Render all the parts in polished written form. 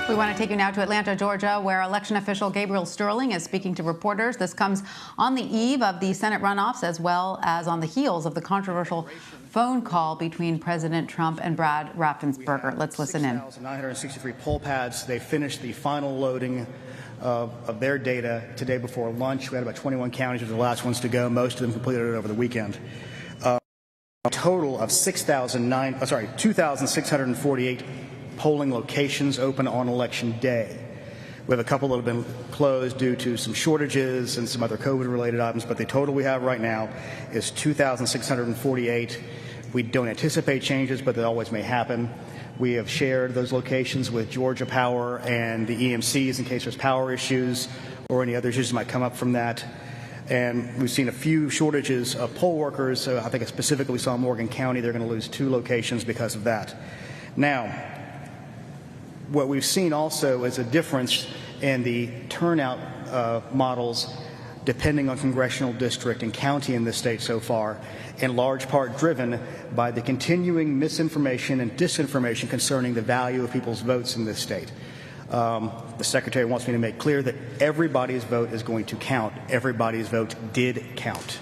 We want to take you now to Atlanta, Georgia, where election official Gabriel Sterling is speaking to reporters. This comes on the eve of the Senate runoffs, as well as on the heels of the controversial phone call between President Trump and Brad Raffensperger. Let's listen in. 6,963 poll pads. They finished the final loading of their data today before lunch. We had about 21 counties were the last ones to go. Most of them completed it over the weekend. A total of 2,648 polling locations open on Election Day. We have a couple that have been closed due to some shortages and some other COVID-related items, but the total we have right now is 2,648. We don't anticipate changes, but they always may happen. We have shared those locations with Georgia Power and the EMCs in case there's power issues or any other issues that might come up from that. And we've seen a few shortages of poll workers. So I think specifically we saw in Morgan County, they're going to lose 2 locations because of that. Now, what we've seen also is a difference in the turnout models depending on congressional district and county in this state so far, in large part driven by the continuing misinformation and disinformation concerning the value of people's votes in this state. The Secretary wants me to make clear that everybody's vote is going to count. Everybody's vote did count.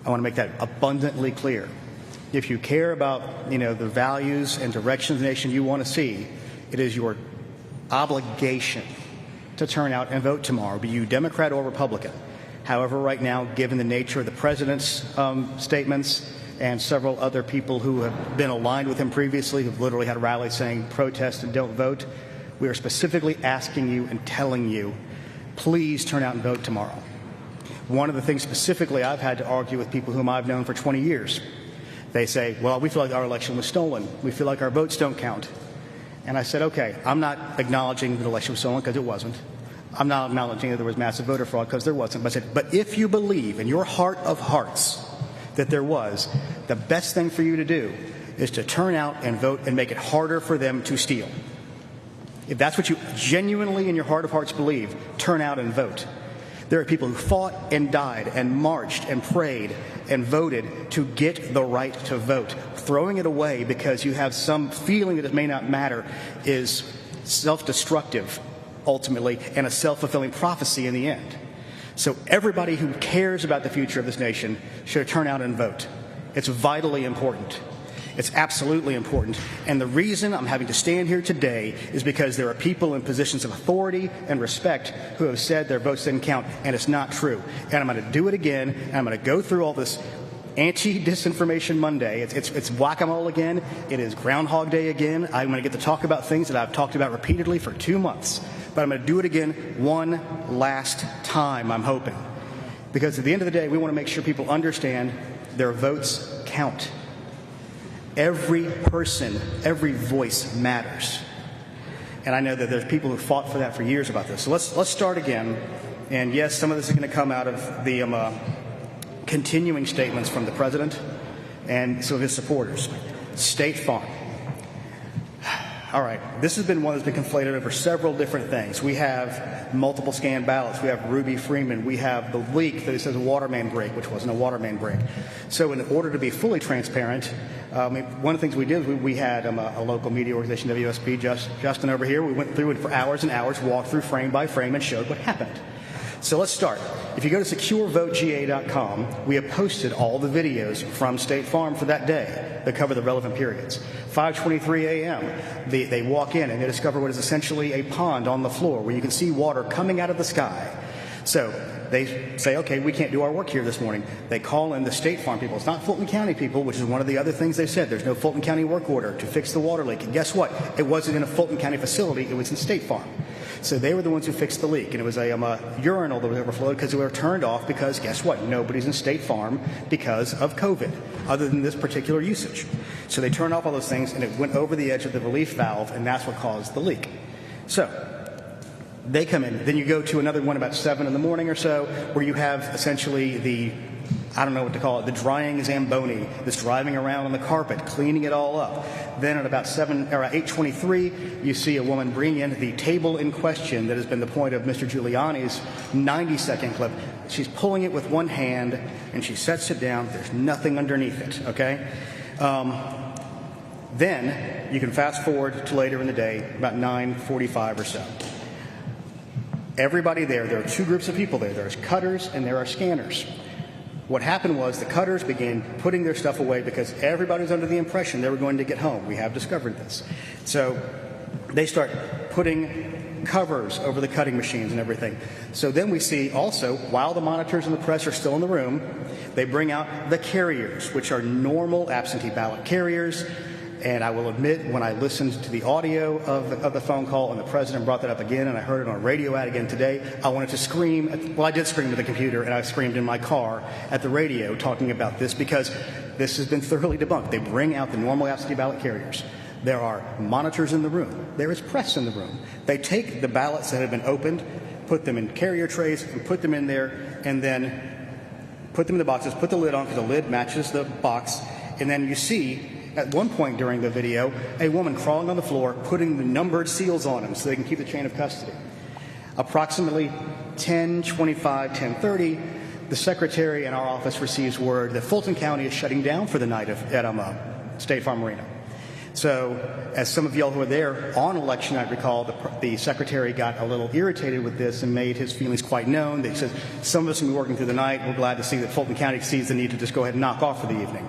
I want to make that abundantly clear. If you care about, the values and direction of the nation you want to see, it is your obligation to turn out and vote tomorrow, be you Democrat or Republican. However, right now, given the nature of the president's statements and several other people who have been aligned with him previously, who've literally had rallies saying protest and don't vote, we are specifically asking you and telling you, please turn out and vote tomorrow. One of the things specifically I've had to argue with people whom I've known for 20 years, they say, well, we feel like our election was stolen. We feel like our votes don't count. And I said, okay, I'm not acknowledging that the election was stolen because it wasn't. I'm not acknowledging that there was massive voter fraud because there wasn't. But I said, but if you believe in your heart of hearts that there was, the best thing for you to do is to turn out and vote and make it harder for them to steal. If that's what you genuinely in your heart of hearts believe, turn out and vote. There are people who fought and died and marched and prayed and voted to get the right to vote. Throwing it away because you have some feeling that it may not matter is self-destructive, ultimately, and a self-fulfilling prophecy in the end. So everybody who cares about the future of this nation should turn out and vote. It's vitally important. It's absolutely important. And the reason I'm having to stand here today is because there are people in positions of authority and respect who have said their votes didn't count, and it's not true. And I'm going to do it again, and I'm going to go through all this anti-disinformation Monday. It's whack-a-mole again. It is Groundhog Day again. I'm going to get to talk about things that I've talked about repeatedly for 2 months. But I'm going to do it again one last time, I'm hoping. Because at the end of the day, we want to make sure people understand their votes count. Every person, every voice matters. And I know that there's people who fought for that for years about this. So let's start again. And yes, some of this is going to come out of the continuing statements from the president and some of his supporters. State Farm. All right, this has been one that's been conflated over several different things. We have multiple scanned ballots. We have Ruby Freeman. We have the leak that it says a water main break, which wasn't a water main break. So in order to be fully transparent, one of the things we did was we had a local media organization, WSP, Justin over here. We went through it for hours and hours, walked through frame by frame, and showed what happened. So let's start. If you go to securevotega.com, we have posted all the videos from State Farm for that day that cover the relevant periods. 5:23 a.m., they walk in and they discover what is essentially a pond on the floor where you can see water coming out of the sky. So they say, okay, we can't do our work here this morning. They call in the State Farm people. It's not Fulton County people, which is one of the other things they said. There's no Fulton County work order to fix the water leak. And guess what? It wasn't in a Fulton County facility. It was in State Farm. So they were the ones who fixed the leak. And it was a urinal that was overflowed because they were turned off because, guess what? Nobody's in State Farm because of COVID, other than this particular usage. So they turned off all those things, and it went over the edge of the relief valve, and that's what caused the leak. So they come in. Then you go to another one about 7 in the morning or so, where you have essentially the, I don't know what to call it, the drying Zamboni that's driving around on the carpet, cleaning it all up. Then at about 8:23, you see a woman bring in the table in question that has been the point of Mr. Giuliani's 90-second clip. She's pulling it with one hand, and she sets it down. There's nothing underneath it, okay? Then you can fast forward to later in the day, about 9:45 or so. Everybody there are two groups of people there. There's cutters and there are scanners. What happened was the cutters began putting their stuff away because everybody was under the impression they were going to get home. We have discovered this. So they start putting covers over the cutting machines and everything. So then we see also, while the monitors and the press are still in the room, they bring out the carriers, which are normal absentee ballot carriers. And I will admit, when I listened to the audio of the phone call and the president brought that up again, and I heard it on a radio ad again today, I wanted to scream. Well, I did scream at the computer, and I screamed in my car at the radio talking about this because this has been thoroughly debunked. They bring out the normal absentee ballot carriers. There are monitors in the room. There is press in the room. They take the ballots that have been opened, put them in carrier trays, and put them in there, and then put them in the boxes, put the lid on because the lid matches the box, and then you see at one point during the video, a woman crawling on the floor, putting the numbered seals on them so they can keep the chain of custody. Approximately 10:25, 10:30, the secretary in our office receives word that Fulton County is shutting down for the night at State Farm Arena. So, as some of y'all who were there on election night recall, the secretary got a little irritated with this and made his feelings quite known. He said, some of us will be working through the night. We're glad to see that Fulton County sees the need to just go ahead and knock off for the evening.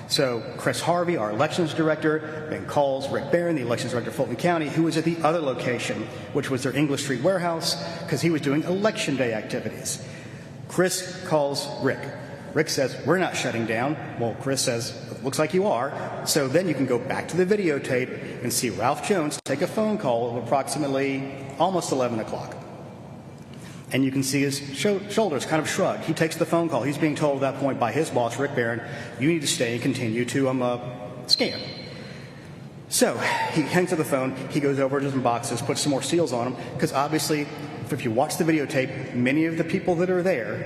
So Chris Harvey, our elections director, then calls Rick Barron, the elections director of Fulton County, who was at the other location, which was their English Street warehouse, because he was doing election day activities. Chris calls Rick. Rick says, we're not shutting down. Well, Chris says, it looks like you are. So then you can go back to the videotape and see Ralph Jones take a phone call of approximately almost 11 o'clock. And you can see his shoulders kind of shrug. He takes the phone call. He's being told at that point by his boss, Rick Barron, you need to stay and continue to scan. So he hangs up the phone. He goes over to some boxes, puts some more seals on them, because obviously, if you watch the videotape, many of the people that are there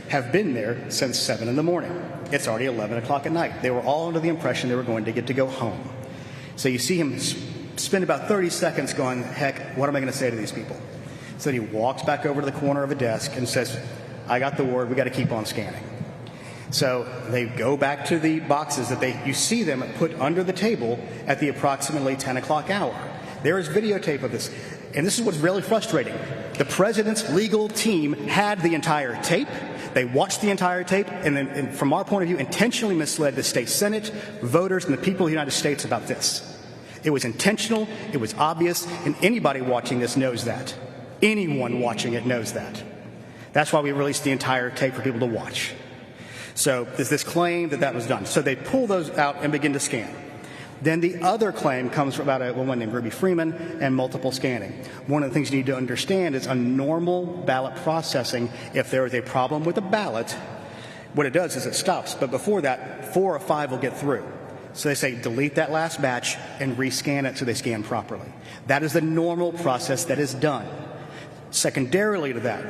have been there since 7 in the morning. It's already 11 o'clock at night. They were all under the impression they were going to get to go home. So you see him spend about 30 seconds going, heck, what am I going to say to these people? So he walks back over to the corner of a desk and says, I got the word, we got to keep on scanning. So they go back to the boxes that you see them put under the table at the approximately 10 o'clock hour. There is videotape of this. And this is what's really frustrating. The president's legal team had the entire tape. They watched the entire tape and then, from our point of view, intentionally misled the state Senate, voters, and the people of the United States about this. It was intentional, it was obvious, and anybody watching this knows that. Anyone watching it knows that. That's why we released the entire tape for people to watch. So there's this claim that was done. So they pull those out and begin to scan. Then the other claim comes from about a woman named Ruby Freeman and multiple scanning. One of the things you need to understand is a normal ballot processing, if there is a problem with a ballot, what it does is it stops. But before that, 4 or 5 will get through. So they say, delete that last batch and rescan it so they scan properly. That is the normal process that is done. Secondarily to that,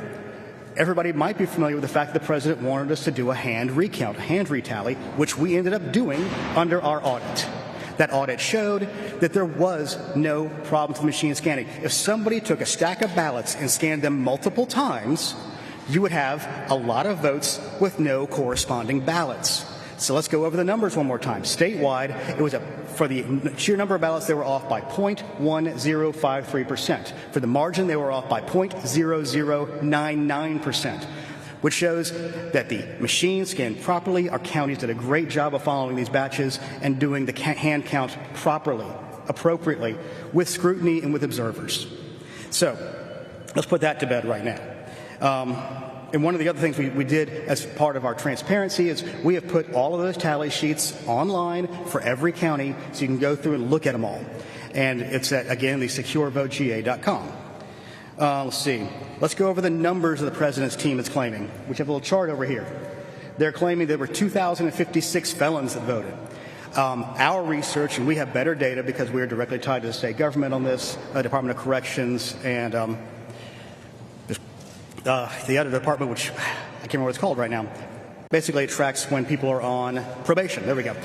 everybody might be familiar with the fact that the president wanted us to do a hand recount, a hand retally, which we ended up doing under our audit. That audit showed that there was no problem with machine scanning. If somebody took a stack of ballots and scanned them multiple times, you would have a lot of votes with no corresponding ballots. So let's go over the numbers one more time. Statewide, it was for the sheer number of ballots, they were off by 0.1053%. For the margin, they were off by 0.0099%, which shows that the machine scanned properly. Our counties did a great job of following these batches and doing the hand count properly, appropriately, with scrutiny and with observers. So let's put that to bed right now. And one of the other things we did as part of our transparency is we have put all of those tally sheets online for every county so you can go through and look at them all. And it's at, again, the securevotega.com. Let's see. Let's go over the numbers of the president's team is claiming. We have a little chart over here. They're claiming there were 2,056 felons that voted. Our research, and we have better data because we are directly tied to the state government on this, Department of Corrections, and the other department, which I can't remember what it's called right now. Basically, it tracks when people are on probation. There we go.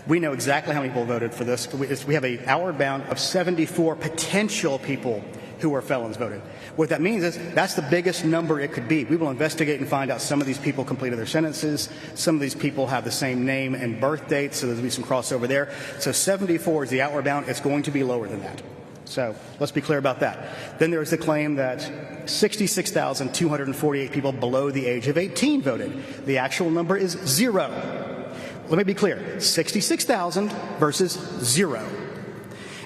We know exactly how many people voted for this. We have an hour bound of 74 potential people who are felons voted. What that means is that's the biggest number it could be. We will investigate and find out some of these people completed their sentences. Some of these people have the same name and birth date, so there'll be some crossover there. So 74 is the outward bound. It's going to be lower than that. So let's be clear about that. Then there is the claim that 66,248 people below the age of 18 voted. The actual number is 0. Let me be clear. 66,000 versus 0.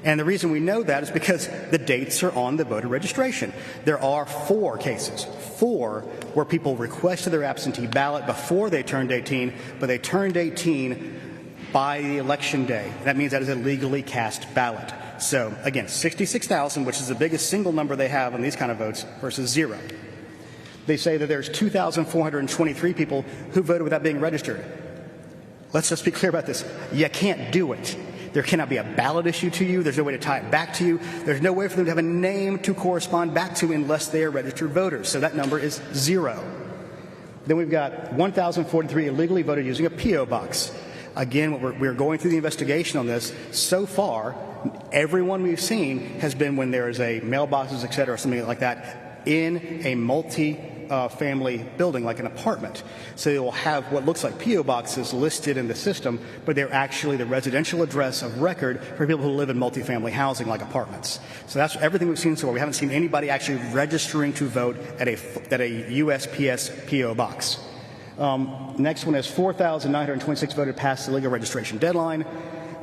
And the reason we know that is because the dates are on the voter registration. There are 4 cases, 4 where people requested their absentee ballot before they turned 18, but they turned 18 by the election day. That means that is a legally cast ballot. So, again, 66,000, which is the biggest single number they have on these kind of votes, versus 0. They say that there's 2,423 people who voted without being registered. Let's just be clear about this. You can't do it. There cannot be a ballot issued to you. There's no way to tie it back to you. There's no way for them to have a name to correspond back to unless they are registered voters. So that number is 0. Then we've got 1,043 illegally voted using a P.O. box. Again, we're going through the investigation on this. So far, everyone we've seen has been when there is a mailboxes, et cetera, or something like that in a multi-family building, like an apartment. So they will have what looks like P.O. boxes listed in the system, but they're actually the residential address of record for people who live in multi-family housing, like apartments. So that's everything we've seen so far. We haven't seen anybody actually registering to vote at a USPS P.O. box. Next one is 4,926 voted past the legal registration deadline.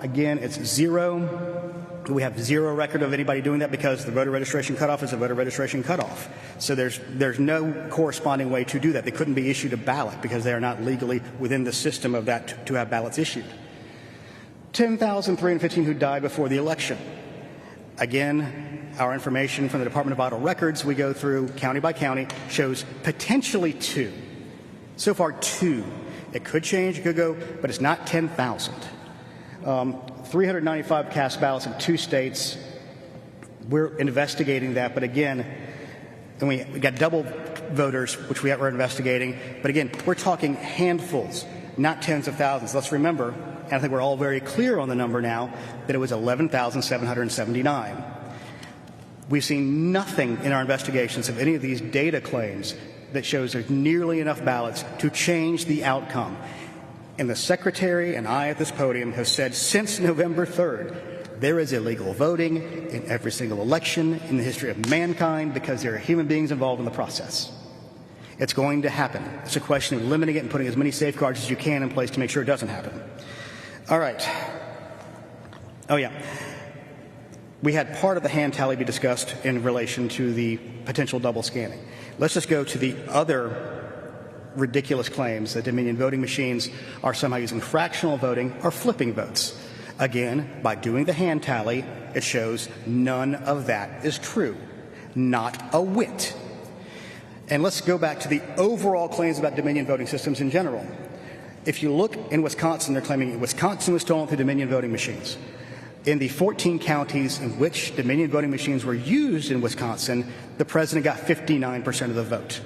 Again, it's 0. We have 0 record of anybody doing that because the voter registration cutoff is a voter registration cutoff. So there's no corresponding way to do that. They couldn't be issued a ballot because they are not legally within the system of that to have ballots issued. 10,315 who died before the election. Again, our information from the Department of Vital Records, we go through county by county, shows potentially 2. So far, 2. It could change, it could go, but it's not 10,000. 395 cast ballots in 2 states. We're investigating that, but again, and we got double voters, which we're investigating. But again, we're talking handfuls, not tens of thousands. Let's remember, and I think we're all very clear on the number now, that it was 11,779. We've seen nothing in our investigations of any of these data claims that shows there's nearly enough ballots to change the outcome. And the Secretary and I at this podium have said since November 3rd, there is illegal voting in every single election in the history of mankind because there are human beings involved in the process. It's going to happen. It's a question of limiting it and putting as many safeguards as you can in place to make sure it doesn't happen. All right. Oh, yeah. We had part of the hand tally be discussed in relation to the potential double scanning. Let's just go to the other ridiculous claims that Dominion voting machines are somehow using fractional voting or flipping votes. Again, by doing the hand tally, it shows none of that is true. Not a whit. And let's go back to the overall claims about Dominion voting systems in general. If you look in Wisconsin, they're claiming Wisconsin was stolen through Dominion voting machines. In the 14 counties in which Dominion voting machines were used in Wisconsin, the president got 59% of the vote.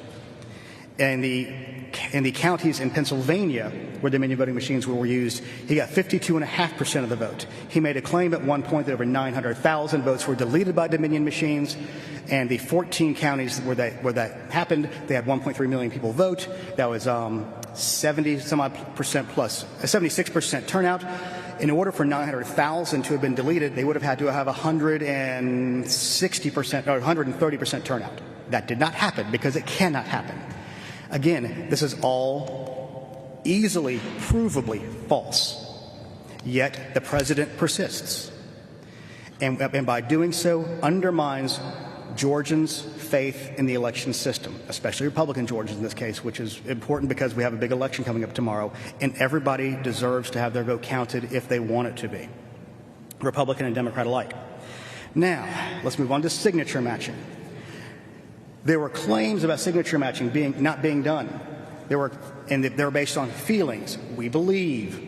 In the counties in Pennsylvania where Dominion voting machines were used, he got 52.5% of the vote. He made a claim at one point that over 900,000 votes were deleted by Dominion machines, and the 14 counties where that happened, they had 1.3 million people vote. That was 70% plus, a 76% turnout. In order for 900,000 to have been deleted, they would have had to have 160% or 130% turnout. That did not happen because it cannot happen. Again, this is all easily, provably false. Yet the president persists. And by doing so, undermines Georgians' faith in the election system, especially Republican Georgians in this case, which is important because we have a big election coming up tomorrow, and everybody deserves to have their vote counted if they want it to be, Republican and Democrat alike. Now, let's move on to signature matching. There were claims about signature matching not being done. They were based on feelings. We believe.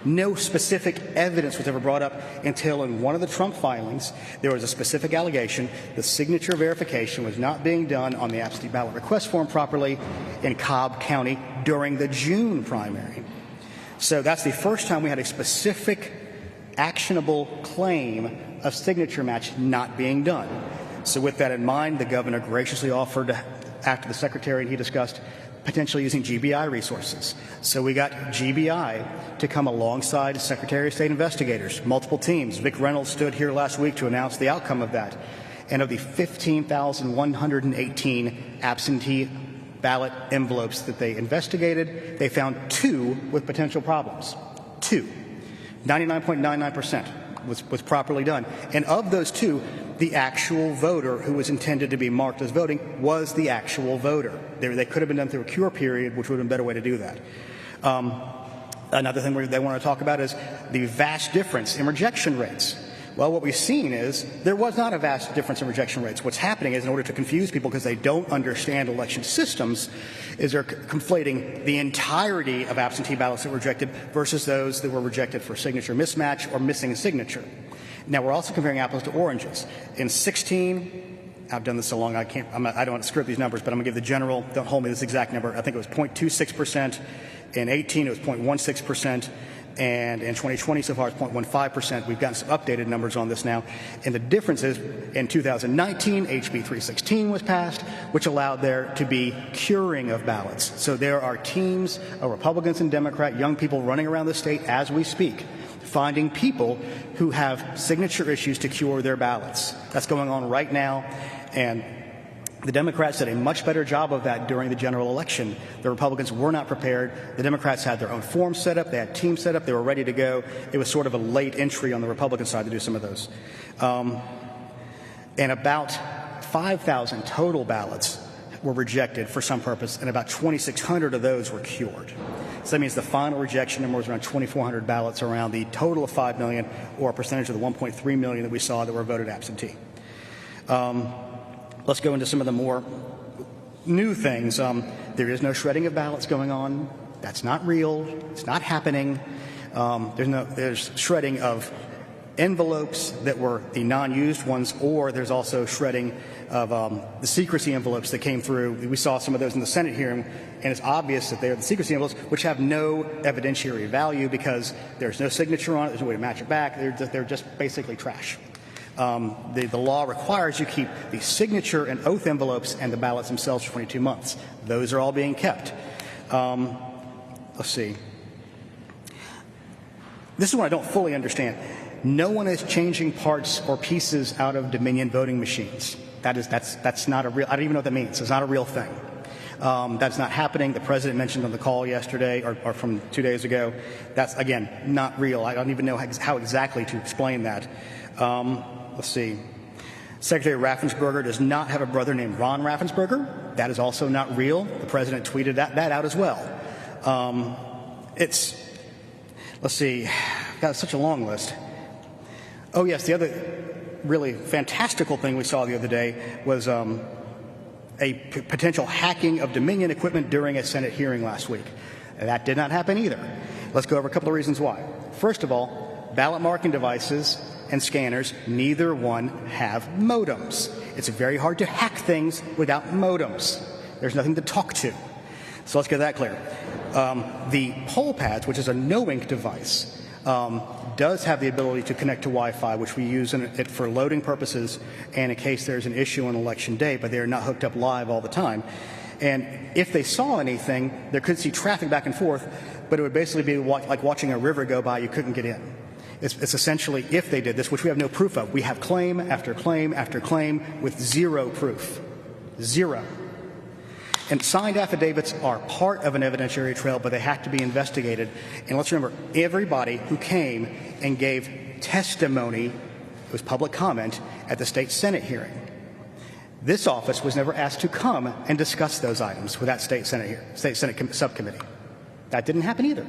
No specific evidence was ever brought up until in one of the Trump filings, there was a specific allegation the signature verification was not being done on the absentee ballot request form properly in Cobb County during the June primary. So that's the first time we had a specific actionable claim of signature match not being done. So with that in mind, the governor graciously offered to act to the secretary, and he discussed potentially using GBI resources. So we got GBI to come alongside Secretary of State investigators, multiple teams. Vic Reynolds stood here last week to announce the outcome of that. And of the 15,118 absentee ballot envelopes that they investigated, they found 2 with potential problems. 2. 99.99% was properly done. And of those 2, the actual voter who was intended to be marked as voting was the actual voter. They could have been done through a cure period, which would have been a better way to do that. Another thing they want to talk about is the vast difference in rejection rates. Well, what we've seen is there was not a vast difference in rejection rates. What's happening is, in order to confuse people because they don't understand election systems, is they're conflating the entirety of absentee ballots that were rejected versus those that were rejected for signature mismatch or missing a signature. Now, we're also comparing apples to oranges. In 16, I've done this so long I don't want to screw up these numbers, but I'm going to give the general, don't hold me this exact number. I think it was 0.26%. In 18, it was 0.16%. And in 2020, so far, it's 0.15%. We've gotten some updated numbers on this now. And the difference is, in 2019, HB 316 was passed, which allowed there to be curing of ballots. So there are teams of Republicans and Democrat, young people running around the state as we speak, finding people who have signature issues to cure their ballots. That's going on right now. And the Democrats did a much better job of that during the general election. The Republicans were not prepared. The Democrats had their own forms set up. They had teams set up. They were ready to go. It was sort of a late entry on the Republican side to do some of those. And about 5,000 total ballots were rejected for some purpose, and about 2,600 of those were cured. So that means the final rejection number was around 2,400 ballots, around the total of 5 million, or a percentage of the 1.3 million that we saw that were voted absentee. Let's go into some of the more new things. There is no shredding of ballots going on. That's not real. It's not happening. There's shredding of envelopes that were the non-used ones, or there's also shredding of the secrecy envelopes that came through. We saw some of those in the Senate hearing, and it's obvious that they are the secrecy envelopes, which have no evidentiary value because there's no signature on it. There's no way to match it back. They're just basically trash. The law requires you keep the signature and oath envelopes and the ballots themselves for 22 months. Those are all being kept. Let's see. This is what I don't fully understand. No one is changing parts or pieces out of Dominion voting machines. That's not a real. I don't even know what that means. It's not a real thing. That's not happening. The president mentioned on the call yesterday or from 2 days ago. That's, again, not real. I don't even know how exactly to explain that. Let's see. Secretary Raffensperger does not have a brother named Ron Raffensperger. That is also not real. The president tweeted that out as well. Let's see. Got such a long list. Oh, yes, the other really fantastical thing we saw the other day was a potential hacking of Dominion equipment during a Senate hearing last week. That did not happen either. Let's go over a couple of reasons why. First of all, ballot marking devices and scanners, neither one have modems. It's very hard to hack things without modems. There's nothing to talk to. So let's get that clear. The poll pads, which is a no-ink device, does have the ability to connect to Wi-Fi, which we use it for loading purposes and in case there's an issue on election day, but they are not hooked up live all the time. And if they saw anything, they could see traffic back and forth, but it would basically be like watching a river go by. You couldn't get in. It's essentially, if they did this, which we have no proof of. We have claim after claim after claim with zero proof. Zero. And signed affidavits are part of an evidentiary trail, but they have to be investigated. And let's remember, everybody who came and gave testimony, it was public comment, at the state Senate hearing. This office was never asked to come and discuss those items with that state Senate subcommittee. That didn't happen either,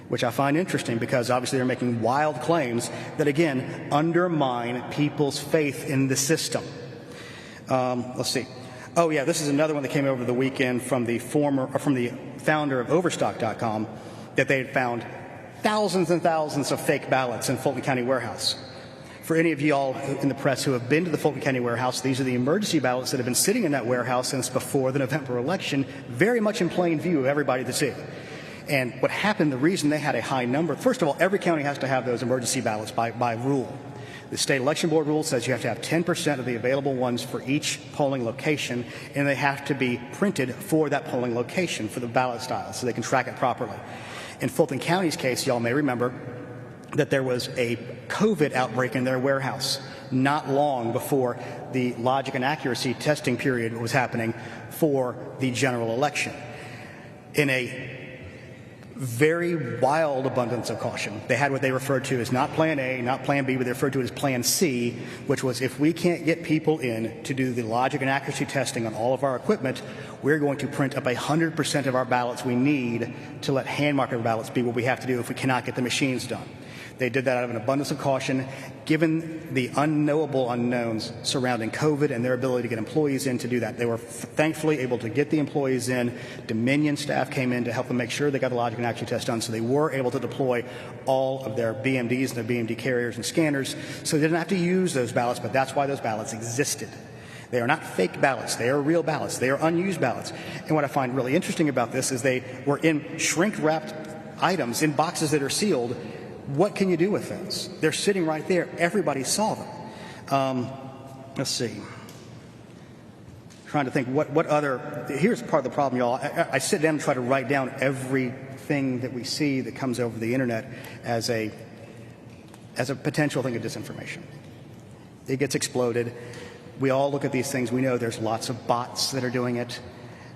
which I find interesting because obviously they're making wild claims that, again, undermine people's faith in the system. Let's see. Oh, yeah, this is another one that came over the weekend from the founder of Overstock.com, that they had found thousands and thousands of fake ballots in Fulton County warehouse. For any of you all in the press who have been to the Fulton County warehouse, these are the emergency ballots that have been sitting in that warehouse since before the November election, very much in plain view of everybody to see. And what happened, the reason they had a high number, first of all, every county has to have those emergency ballots by rule. The state election board rule says you have to have 10% of the available ones for each polling location, and they have to be printed for that polling location for the ballot style so they can track it properly. In Fulton County's case, y'all may remember that there was a COVID outbreak in their warehouse not long before the logic and accuracy testing period was happening for the general election. In a very wild abundance of caution, they had what they referred to as not Plan A, not Plan B, but they referred to it as Plan C, which was if we can't get people in to do the logic and accuracy testing on all of our equipment, we're going to print up 100% of our ballots we need to let hand-marked ballots be what we have to do if we cannot get the machines done. They did that out of an abundance of caution, given the unknowable unknowns surrounding COVID and their ability to get employees in to do that. They were thankfully able to get the employees in. Dominion staff came in to help them make sure they got the logic and accuracy test done, so they were able to deploy all of their BMDs and their BMD carriers and scanners, so they didn't have to use those ballots, but that's why those ballots existed. They are not fake ballots. They are real ballots. They are unused ballots. And what I find really interesting about this is they were in shrink-wrapped items in boxes that are sealed. What can you do with those? They're sitting right there. Everybody saw them. Let's see. Trying to think what other. Here's part of the problem, y'all. I sit down and try to write down everything that we see that comes over the internet as a potential thing of disinformation. It gets exploded. We all look at these things. We know there's lots of bots that are doing it.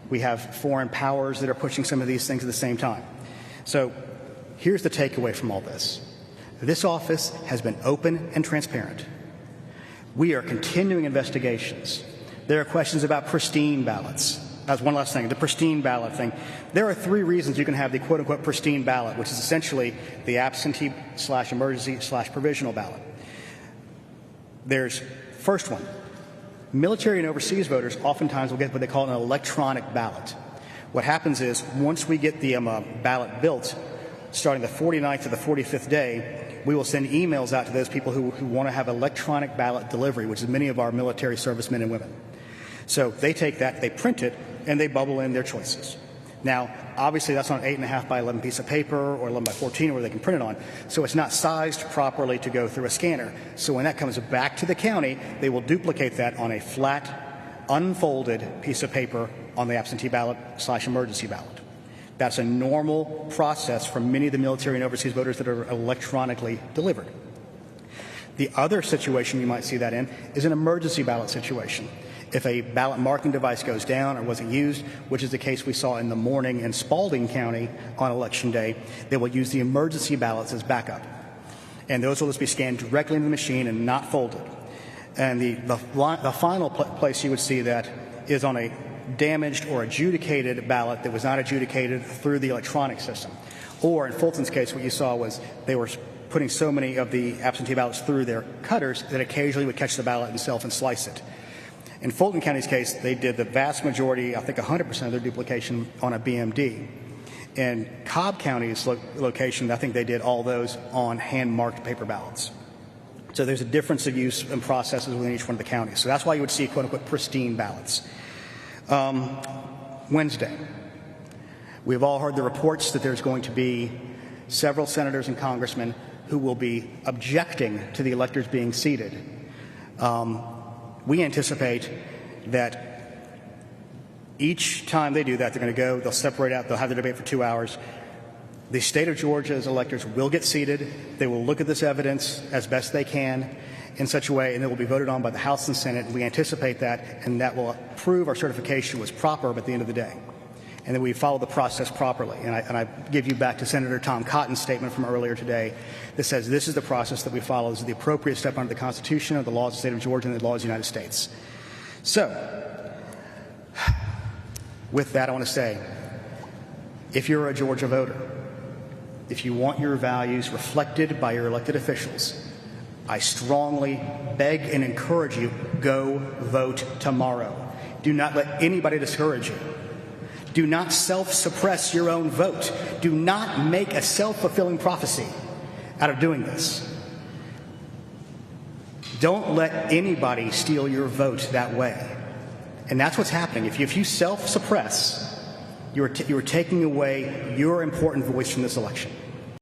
We have foreign powers that are pushing some of these things at the same time. So here's the takeaway from all this. This office has been open and transparent. We are continuing investigations. There are questions about pristine ballots. That's one last thing, the pristine ballot thing. There are 3 reasons you can have the quote-unquote pristine ballot, which is essentially the absentee/emergency/provisional ballot. There's first one. Military and overseas voters oftentimes will get what they call an electronic ballot. What happens is once we get the ballot built, starting the 49th to the 45th day, we will send emails out to those people who want to have electronic ballot delivery, which is many of our military servicemen and women. So they take that, they print it, and they bubble in their choices. Now, obviously, that's on an 8.5 by 11 piece of paper or 11 by 14 where they can print it on. So it's not sized properly to go through a scanner. So when that comes back to the county, they will duplicate that on a flat, unfolded piece of paper on the absentee ballot/emergency ballot. That's a normal process for many of the military and overseas voters that are electronically delivered. The other situation you might see that in is an emergency ballot situation. If a ballot marking device goes down or wasn't used, which is the case we saw in the morning in Spalding County on Election Day, they will use the emergency ballots as backup. And those will just be scanned directly into the machine and not folded. And the final place you would see that is on a damaged or adjudicated ballot that was not adjudicated through the electronic system. Or in Fulton's case, what you saw was they were putting so many of the absentee ballots through their cutters that occasionally would catch the ballot itself and slice it. In Fulton County's case, they did the vast majority, I think 100% of their duplication on a BMD. In Cobb County's location, I think they did all those on hand-marked paper ballots. So there's a difference of use and processes within each one of the counties. So that's why you would see quote-unquote pristine ballots. Wednesday, we've all heard the reports that there's going to be several senators and congressmen who will be objecting to the electors being seated. We anticipate that each time they do that, they're going to go, they'll separate out, they'll have the debate for 2 hours. The state of Georgia's electors will get seated. They will look at this evidence as best they can in such a way, and it will be voted on by the House and Senate. We anticipate that, and that will prove our certification was proper at the end of the day, and that we follow the process properly. And I give you back to Senator Tom Cotton's statement from earlier today that says this is the process that we follow. This is the appropriate step under the Constitution, of the laws of the state of Georgia, and the laws of the United States. So, with that, I want to say, if you're a Georgia voter, if you want your values reflected by your elected officials, I strongly beg and encourage you, go vote tomorrow. Do not let anybody discourage you. Do not self-suppress your own vote. Do not make a self-fulfilling prophecy out of doing this. Don't let anybody steal your vote that way. And that's what's happening. If you self-suppress, you're taking away your important voice from this election.